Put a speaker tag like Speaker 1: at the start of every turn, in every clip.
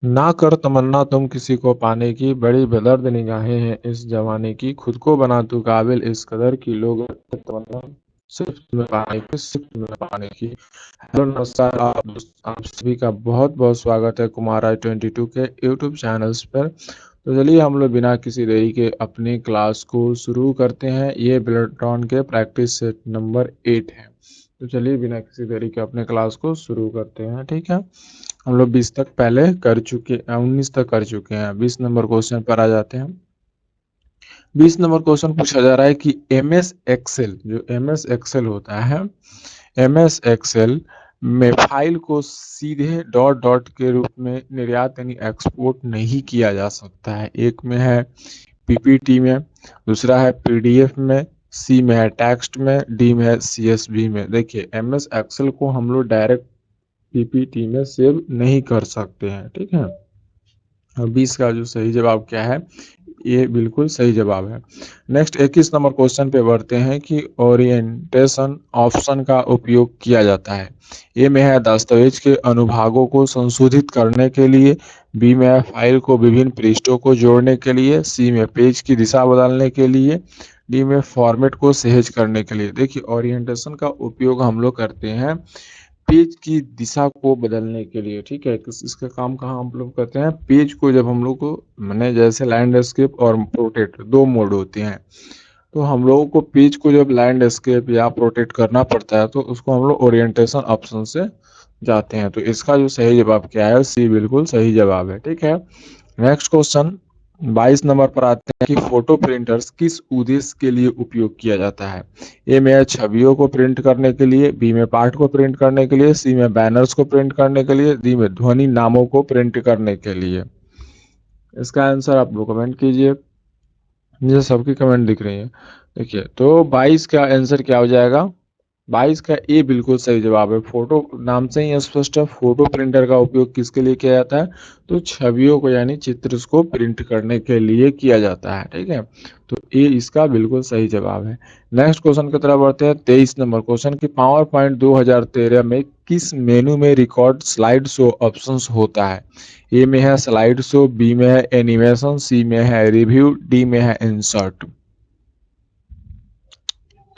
Speaker 1: ना कर तमन्ना तुम किसी को पाने की, बड़ी बेदर्द निगाहें हैं इस जमाने की। खुद को बना तू काबिल इस कदर की, लोग करते तमन्ना सिर्फ तुम्हें पाने की, सिर्फ तुम्हें पाने की। हेलो नमस्कार आप सभी का बहुत बहुत स्वागत है कुमारा 22 के यूट्यूब चैनल्स पर। तो चलिए हम लोग बिना किसी देरी के अपनी क्लास को शुरू करते हैं। ये बिल्ट्रॉन के प्रैक्टिस सेट नंबर 8 है। तो चलिए बिना किसी देरी के अपने क्लास को शुरू करते हैं, ठीक है। हम लोग 20 तक पहले कर चुके, 19 तक कर चुके हैं। 20 नंबर क्वेश्चन पर आ जाते हैं। 20 नंबर क्वेश्चन पूछा जा रहा है कि एम एस एक्सेल, जो एम एस एक्सेल होता है, एम एस एक्सेल में फाइल को सीधे डॉट डॉट के रूप में निर्यात यानी एक्सपोर्ट नहीं किया जा सकता है। एक में है पीपीटी में, दूसरा है पीडीएफ में, सी में है टेक्स्ट में, डी में है सीएसवी में। देखिए एम एस एक्सेल को हम लोग डायरेक्ट पीपीटी में सेव नहीं कर सकते हैं, ठीक है। और 20 का जो सही जवाब क्या है, ये बिल्कुल सही जवाब है। नेक्स्ट 21 नंबर क्वेश्चन पे बढ़ते हैं कि ओरिएंटेशन ऑप्शन का उपयोग किया जाता है। ए में है दस्तावेज के अनुभागों को संशोधित करने के लिए, बी में है फाइल को विभिन्न पृष्ठों को जोड़ने के लिए, सी में पेज की दिशा बदलने के लिए, डी में फॉर्मेट को सहेज करने के लिए। देखिए ओरिएंटेशन का उपयोग हम लोग करते हैं पेज की दिशा को बदलने के लिए, ठीक है। इसका काम कहाँ हम लोग करते हैं, पेज को जब हम लोग को मैंने जैसे लैंडस्केप और प्रोटेक्ट दो मोड होते हैं, तो हम लोगों को पेज को जब लैंडस्केप या प्रोटेक्ट करना पड़ता है तो उसको हम लोग ओरिएंटेशन ऑप्शन से जाते हैं। तो इसका जो सही जवाब क्या है, सी बिल्कुल सही जवाब है, ठीक है। नेक्स्ट क्वेश्चन 22 नंबर पर आते हैं कि फोटो प्रिंटर्स किस उद्देश्य के लिए उपयोग किया जाता है। ए में है छवियों को प्रिंट करने के लिए, बी में पाठ को प्रिंट करने के लिए, सी में बैनर्स को प्रिंट करने के लिए, डी में ध्वनि नामों को प्रिंट करने के लिए। इसका आंसर आप लोग कमेंट कीजिए, मुझे सबकी कमेंट दिख रही है। देखिए तो 22 का आंसर क्या हो जाएगा, 22 का ए बिल्कुल सही जवाब है। फोटो नाम से ही स्पष्ट है, फोटो प्रिंटर का उपयोग किसके लिए किया जाता है, तो छवियों को यानी चित्र को प्रिंट करने के लिए किया जाता है, ठीक है। तो ए इसका बिल्कुल सही जवाब है। नेक्स्ट क्वेश्चन की तरफ बढ़ते हैं। 23 नंबर क्वेश्चन की पावर पॉइंट 2013 में किस मेनू में रिकॉर्ड स्लाइड शो ऑप्शंस होता है। ए में है स्लाइड शो, बी में है एनिमेशन, सी में है रिव्यू, डी में है इंसर्ट।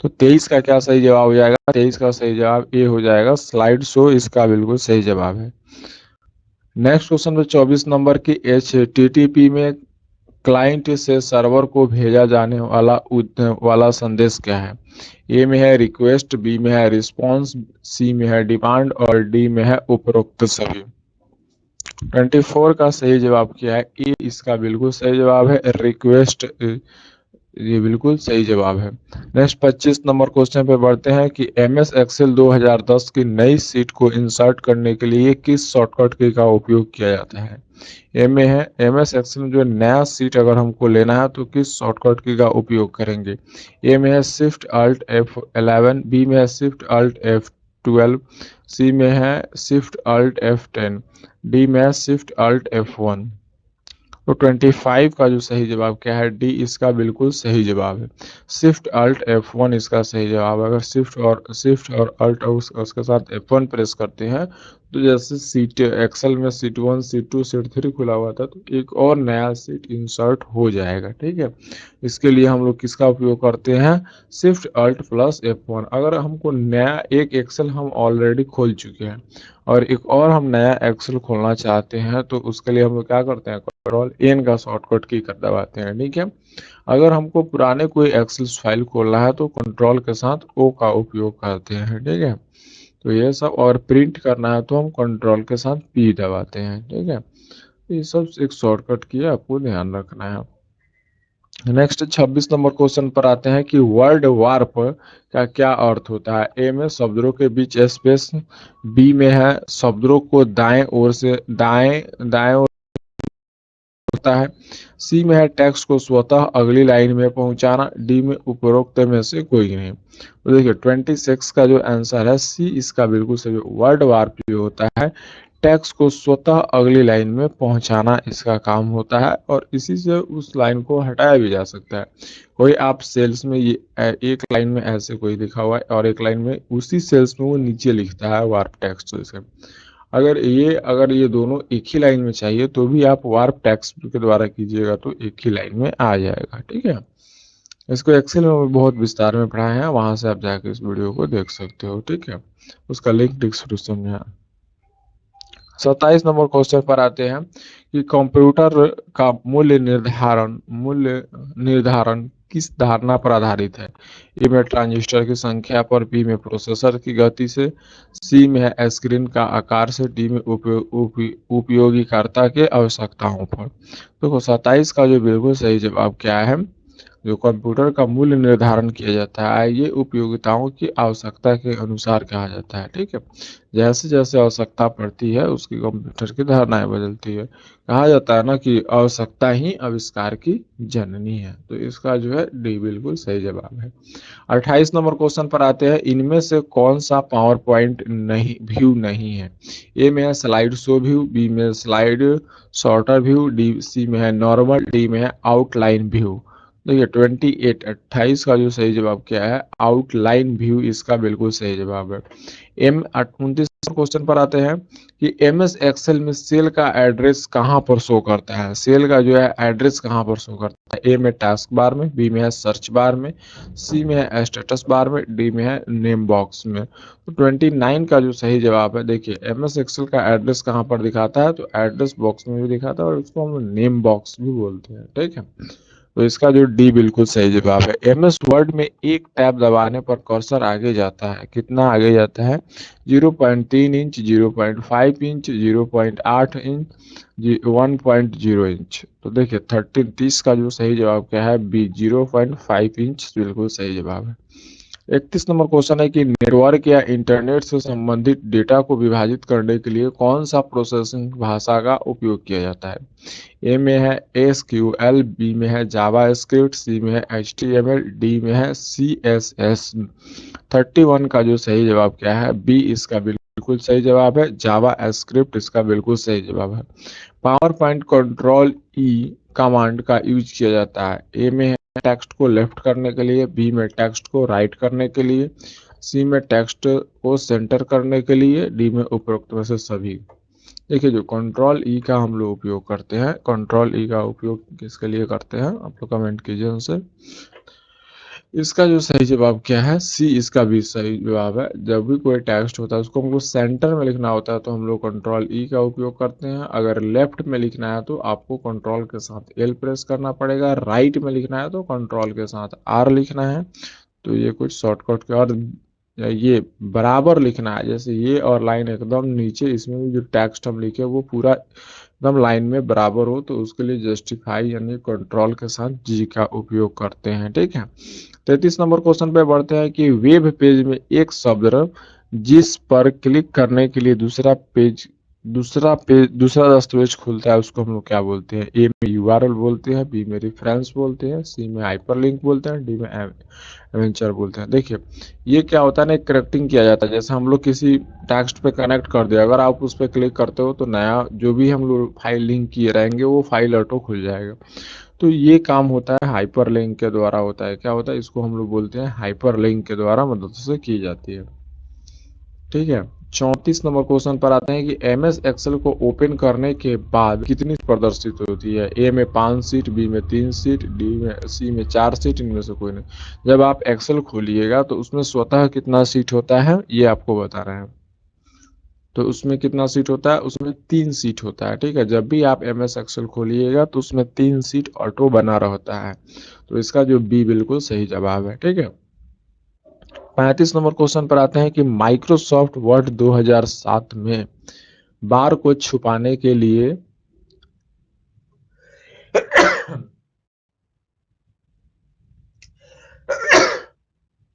Speaker 1: तो 23 का क्या सही जवाब हो जाएगा, 23 का सही जवाब ए हो जाएगा, स्लाइड शो इसका बिल्कुल सही जवाब है। नेक्स्ट क्वेश्चन पे 24 नंबर की एचटीटीपी में क्लाइंट से सर्वर को भेजा जाने वाला संदेश क्या है। ए में है रिक्वेस्ट, बी में है रिस्पॉन्स, सी में है डिमांड और डी में है उपरोक्त सभी। 24 का सही जवाब क्या है, ए इसका बिल्कुल सही जवाब है, रिक्वेस्ट ये बिल्कुल सही जवाब है। नेक्स्ट 25 नंबर क्वेश्चन पे बढ़ते हैं कि एम एस एक्सेल 2010 की नई सीट को इंसर्ट करने के लिए किस शॉर्टकट की का उपयोग किया जाता है। ए में है एम एस एक्सेल में जो नया सीट अगर हमको लेना है तो किस शॉर्टकट की का उपयोग करेंगे। ए में है शिफ्ट अल्ट F11, बी में है शिफ्ट अल्ट F12, सी में है शिफ्ट अल्ट F10, डी में है शिफ्ट अल्ट F1। तो 25 का जो सही जवाब क्या है, डी इसका बिल्कुल सही जवाब है, शिफ्ट अल्ट F1 इसका सही जवाब है। अगर शिफ्ट और अल्ट उसके साथ F1 प्रेस करते हैं तो जैसे सीट एक्सेल में सीट 1 सीट 2 सीट 3 खुला हुआ था तो एक और नया सीट इंसर्ट हो जाएगा, ठीक है। इसके लिए हम लोग किसका उपयोग करते हैं, शिफ्ट अल्ट प्लस F1। अगर हमको नया एक एक्सेल हम ऑलरेडी खोल चुके हैं और एक और हम नया एक्सेल खोलना चाहते हैं तो उसके लिए हम लोग क्या करते हैं, कंट्रोल एन का शॉर्टकट की कर दबाते हैं, ठीक है। अगर हमको पुराने कोई एक्सेल फाइल खोलना है तो कंट्रोल के साथ ओ का उपयोग करते हैं, ठीक है। तो ये सब, और प्रिंट करना है तो हम कंट्रोल के साथ पी दबाते हैं, ठीक है। ये सब एक शॉर्टकट की है, आपको ध्यान रखना है। नेक्स्ट 26 नंबर क्वेश्चन पर आते हैं कि वर्ड वार्प का क्या अर्थ होता है। ए में शब्दों के बीच स्पेस, बी में है शब्दों को दाएं ओर से दाएं दाएं ओर होता है, सी में है टेक्स्ट को स्वतः अगली लाइन में पहुंचाना, डी में उपरोक्त में से कोई नहीं। तो देखिए 26 का जो आंसर है सी इसका बिल्कुल सही। वर्ड वार्प जो होता है टेक्स्ट को स्वतः अगली लाइन में पहुंचाना इसका काम होता है, और इसी से उस लाइन को हटाया भी जा सकता है। कोई आप सेल्स में ये एक लाइन में ऐसे कोई लिखा हुआ है और एक लाइन में उसी सेल्स में वो नीचे लिखता है वार्प टेक्स्ट से। अगर ये दोनों एक ही लाइन में चाहिए तो भी आप वार्प टेक्स्ट के द्वारा कीजिएगा तो एक ही लाइन में आ जाएगा। ठीक है, इसको एक्सेल में बहुत विस्तार में पढ़ाए हैं, वहां से आप जाकर इस वीडियो को देख सकते हो। ठीक है, उसका लिंक डिस्क्रिप्शन में है। 27 नंबर क्वेश्चन पर आते हैं कि कंप्यूटर का मूल्य निर्धारण किस धारणा पर आधारित है। ए में ट्रांजिस्टर की संख्या पर, बी में प्रोसेसर की गति से, सी में है स्क्रीन का आकार से, डी में उपयोगीकर्ता के आवश्यकताओं पर। देखो 27 का जो बिल्कुल सही जवाब क्या है, जो कंप्यूटर का मूल्य निर्धारण किया जाता है ये उपयोगिताओं की आवश्यकता के अनुसार कहा जाता है। ठीक है, जैसे जैसे आवश्यकता पड़ती है उसकी कंप्यूटर की धारणाएं बदलती है। कहा जाता है ना कि आवश्यकता ही आविष्कार की जननी है, तो इसका जो है डी बिल्कुल सही जवाब है। 28 नंबर क्वेश्चन पर आते हैं, इनमें से कौन सा पावर पॉइंट नहीं व्यू नहीं है। ए में है स्लाइड शो व्यू, बी में slide shorter view, D C में है नॉर्मल, डी में है आउटलाइन व्यू। देखिए 28 का जो सही जवाब क्या है, आउटलाइन व्यू इसका बिल्कुल सही जवाब है। 29 क्वेश्चन पर आते हैं कि एम एस एक्सेल में सेल का एड्रेस कहाँ पर शो करता है। सेल का जो है एड्रेस कहाँ पर शो करता है। ए में टास्क बार में, बी में है सर्च बार में, सी में है स्टेटस बार में, डी में है नेम बॉक्स में। तो 29 का जो सही जवाब है, देखिए एम एस एक्सेल का एड्रेस कहाँ पर दिखाता है, तो एड्रेस बॉक्स में भी दिखाता है और उसको हम नेम बॉक्स भी बोलते हैं। ठीक है, तो इसका जो डी बिल्कुल सही जवाब है। एम एस वर्ड में एक टैब दबाने पर कर्सर आगे जाता है, कितना आगे जाता है, 0.3 इंच, 0.5 इंच, 0.8 इंच, 1.0 इंच। तो देखिए 30 का जो सही जवाब क्या है, बी 0.5 इंच बिल्कुल सही जवाब है। 31 नंबर क्वेश्चन है कि नेटवर्क या इंटरनेट से संबंधित डेटा को विभाजित करने के लिए कौन सा प्रोसेसिंग भाषा का उपयोग किया जाता है। ए में है SQL, बी में है जावा स्क्रिप्ट, सी में है HTML, डी में है CSS। 31 का जो सही जवाब क्या है, बी इसका बिल्कुल सही जवाब है, जावा स्क्रिप्ट इसका बिल्कुल सही जवाब है। पावर पॉइंट कंट्रोल ई कमांड का यूज किया जाता है। ए में है टेक्स्ट को लेफ्ट करने के लिए, बी में टेक्स्ट को राइट करने के लिए, सी में टेक्स्ट को सेंटर करने के लिए, डी में उपरोक्त में से सभी। देखिए जो कंट्रोल ई का हम लोग उपयोग करते हैं, कंट्रोल ई का उपयोग किसके लिए करते हैं आप लोग कमेंट कीजिए उनसे। इसका जो सही जवाब क्या है, सी इसका भी सही जवाब है। जब भी कोई टेक्स्ट होता है उसको हमको सेंटर में लिखना होता है तो हम लोग कंट्रोल ई का उपयोग करते हैं। अगर लेफ्ट में लिखना है तो आपको कंट्रोल के साथ एल प्रेस करना पड़ेगा, राइट में लिखना है तो कंट्रोल के साथ आर लिखना है। तो ये कुछ शॉर्टकट के, और ये बराबर लिखना है, जैसे ये और लाइन एकदम नीचे, इसमें भी जो टेक्स्ट हम लिखे वो पूरा एकदम लाइन में बराबर हो, तो उसके लिए जस्टिफाई यानी कंट्रोल के साथ जी का उपयोग करते हैं। ठीक है, 33 नंबर क्वेश्चन पे बढ़ते हैं कि वेब पेज में एक शब्द जिस पर क्लिक करने के लिए दूसरा दस्तावेज खुलता है उसको हम लोग क्या बोलते हैं। ए में यूआरएल बोलते हैं, बी में रेफरेंस बोलते हैं, सी में हाइपरलिंक बोलते हैं, डी में एवेंचर बोलते हैं। देखिए ये क्या होता है ना, कनेक्टिंग किया जाता है। जैसे हम लोग किसी टेक्स्ट पे कनेक्ट कर दिया, अगर आप उस पर क्लिक करते हो तो नया जो भी हम लोग फाइल लिंक किए रहेंगे वो फाइल ऑटो खुल जाएगा। तो ये काम होता है हाइपर लिंक के द्वारा होता है। क्या होता है, इसको हम लोग बोलते हैं हाइपर लिंक के द्वारा मदद से की जाती है। ठीक है, 34 नंबर क्वेश्चन पर आते हैं कि एम एस एक्सेल को ओपन करने के बाद कितनी प्रदर्शित होती है। ए में 5 सीट, बी में 3 सीट, सी में 4 सीट, इनमें से कोई नहीं। जब आप एक्सेल खोलिएगा तो उसमें स्वतः कितना सीट होता है ये आपको बता रहे हैं। तो उसमें कितना सीट होता है, उसमें 3 सीट होता है। ठीक है, जब भी आप एम एस एक्सेल खोलिएगा तो उसमें 3 सीट ऑटो बना रहता है। तो इसका जो बी बिल्कुल सही जवाब है। ठीक है, 35 नंबर क्वेश्चन पर आते हैं कि माइक्रोसॉफ्ट वर्ड 2007 में बार को छुपाने के लिए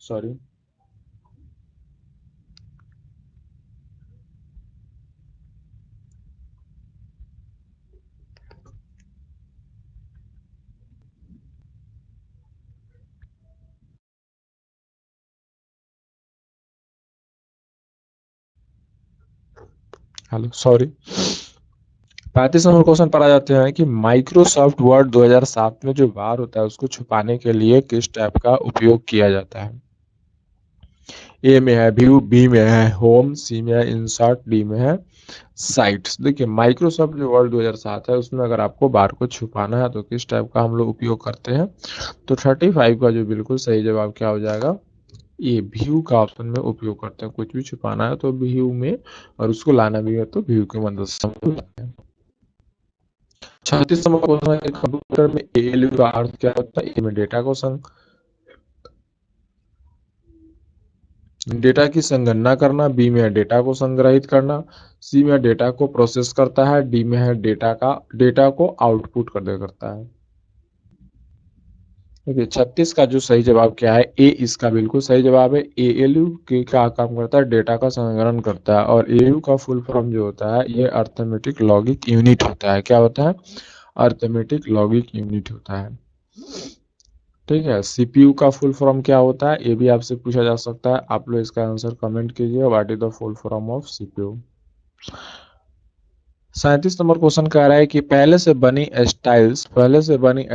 Speaker 1: sorry, hello sorry, 35 number question पर आ जाते हैं कि माइक्रोसॉफ्ट वर्ड 2007 में जो बार होता है उसको छुपाने के लिए किस टैब का उपयोग किया जाता है। ए में है व्यू, बी में है होम, सी में है इंसर्ट, डी में है साइट्स। देखिए माइक्रोसॉफ्ट जो वर्ड 2007 है उसमें अगर आपको बार को छुपाना है तो किस टाइप का हम लोग उपयोग करते हैं, तो 35 का जो बिल्कुल सही जवाब क्या हो जाएगा, ये व्यू का ऑप्शन में उपयोग करते हैं। कुछ भी छुपाना है तो व्यू में, और उसको लाना भी है तो व्यू की मदद से हम लोग लाते हैं। 36 नंबर क्वेश्चन है, कंप्यूटर में एएलयू का अर्थ क्या होता है। ए में डेटा को डेटा की संगणना करना, बी में है डेटा को संग्रहित करना, सी में डेटा को प्रोसेस करता है, डी में है डेटा को आउटपुट करता है। देखिए 36 का जो सही जवाब क्या है, ए इसका बिल्कुल सही जवाब है। एएलयू के क्या काम करता है, डेटा का संग्रहण करता है, और एयू का फुल फॉर्म जो होता है ये अर्थमेटिक लॉजिक यूनिट होता है। क्या होता है, अर्थमेटिक लॉजिक यूनिट होता है। ठीक है, सीपीयू का फुल फॉर्म क्या होता है, ये भी आपसे पूछा जा सकता है। आप लोग इसका आंसर कमेंट कीजिए, what is the full form of CPU. 37 number question कह रहा है कि पहले से बनी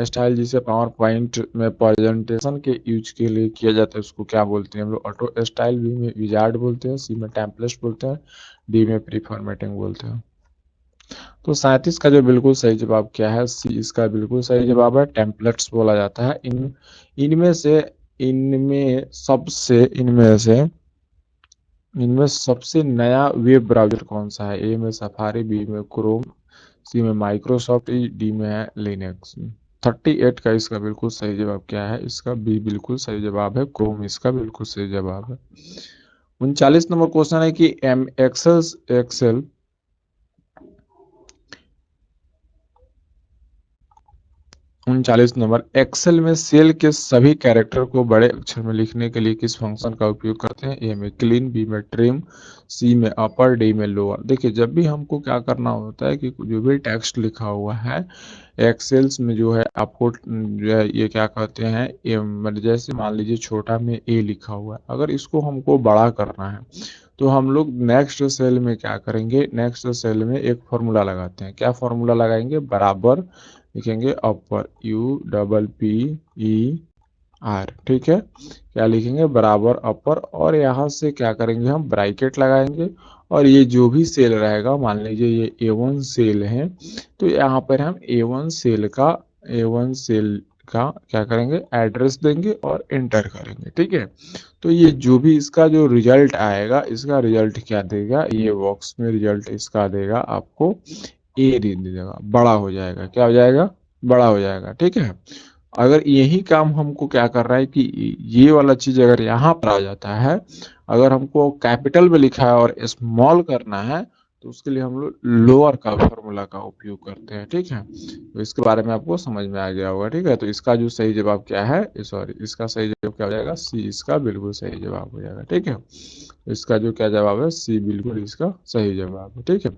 Speaker 1: स्टाइल जिसे पावर पॉइंट में प्रेजेंटेशन के यूज के लिए किया जाता है उसको क्या बोलते हैं हम लोग। ऑटो स्टाइल, बी में विजार्ड बोलते हैं, सी में टेम्पलेट बोलते हैं, डी में प्री फॉर्मेटिंग बोलते हैं। तो 37 का जो बिल्कुल सही जवाब क्या है, सी इसका बिल्कुल सही जवाब है, टेम्पलेट्स बोला जाता है। इनमें से इनमें सबसे नया वेब ब्राउज़र कौन-सा है? ए में सफारी, बी में क्रोम, सी में माइक्रोसॉफ्ट एज, डी में है लिनक्स। 38 का इसका बिल्कुल सही जवाब क्या है? इसका बी बिल्कुल सही जवाब है, क्रोम इसका बिल्कुल सही जवाब है। 39 नंबर क्वेश्चन है कि एम एक्सेल 39 नंबर, एक्सेल में सेल के सभी कैरेक्टर को बड़े अक्षर में लिखने के लिए किस फंक्शन का उपयोग करते हैं। ए में क्लीन, बी में ट्रिम, सी में अपर, डी में लोअर। देखिए जब भी हमको क्या करना होता है कि जो भी टेक्स्ट लिखा हुआ है एक्सेल्स में जो है आपको जो है ये क्या कहते हैं, मतलब जैसे मान लीजिए छोटा में ए लिखा हुआ है, अगर इसको हमको बड़ा करना है तो हम लोग नेक्स्ट सेल में क्या करेंगे, नेक्स्ट सेल में एक फॉर्मूला लगाते हैं। क्या फॉर्मूला लगाएंगे, बराबर लिखेंगे upper, U double P E R. ठीक है, क्या लिखेंगे, बराबर अपर, और यहाँ से क्या करेंगे, हम ब्रैकेट लगाएंगे, और ये जो भी सेल रहेगा, मान लीजिए ये A1 सेल है, तो यहाँ पर हम A1 सेल का क्या करेंगे, एड्रेस देंगे और एंटर करेंगे। ठीक है, तो ये जो भी इसका जो रिजल्ट आएगा, इसका रिजल्ट क्या देगा, ये बॉक्स में रिजल्ट इसका देगा आपको ए दे देगा, बड़ा हो जाएगा। क्या हो जाएगा, बड़ा हो जाएगा। ठीक है, अगर यही काम हमको क्या कर रहा है कि ये वाला चीज अगर यहाँ पर आ जाता है, अगर हमको कैपिटल में लिखा है और स्मॉल करना है, तो उसके लिए हम लोग लोअर का फॉर्मूला का उपयोग करते हैं। ठीक है, तो इसके बारे में आपको समझ में आ गया होगा। ठीक है, तो इसका जो सही जवाब क्या है, सॉरी इसका सही जवाब क्या हो जाएगा, सी इसका बिल्कुल सही जवाब हो जाएगा। ठीक है, तो इसका जो क्या जवाब है, सी बिल्कुल इसका सही जवाब है। ठीक है,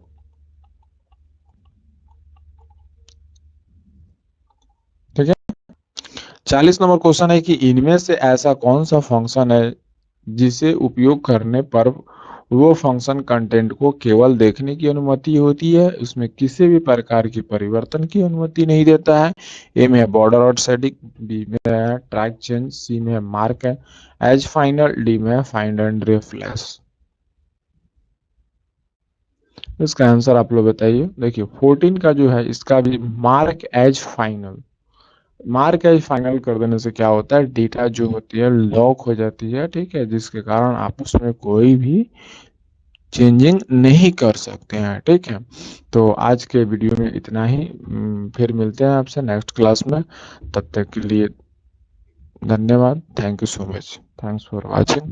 Speaker 1: ठीक है। 40 नंबर क्वेश्चन है कि इनमें से ऐसा कौन सा फंक्शन है जिसे उपयोग करने पर वो फंक्शन कंटेंट को केवल देखने की अनुमति होती है, उसमें किसी भी प्रकार की परिवर्तन की अनुमति नहीं देता है। ए में है बॉर्डर और सेटिंग, बी में है ट्रैक चेंज, सी में है मार्क है एज फाइनल, डी में है फाइंड एंड रिप्लेस। इसका आंसर आप लोग बताइए। देखिए 14 का जो है इसका भी mark as final, mark as final कर देने से क्या होता है, डेटा जो होती है लॉक हो जाती है। ठीक है, जिसके कारण आप उसमें कोई भी चेंजिंग नहीं कर सकते हैं। ठीक है, तो आज के वीडियो में इतना ही। फिर मिलते हैं आपसे नेक्स्ट क्लास में, तब तक के लिए धन्यवाद। Thank you so much, thanks for watching.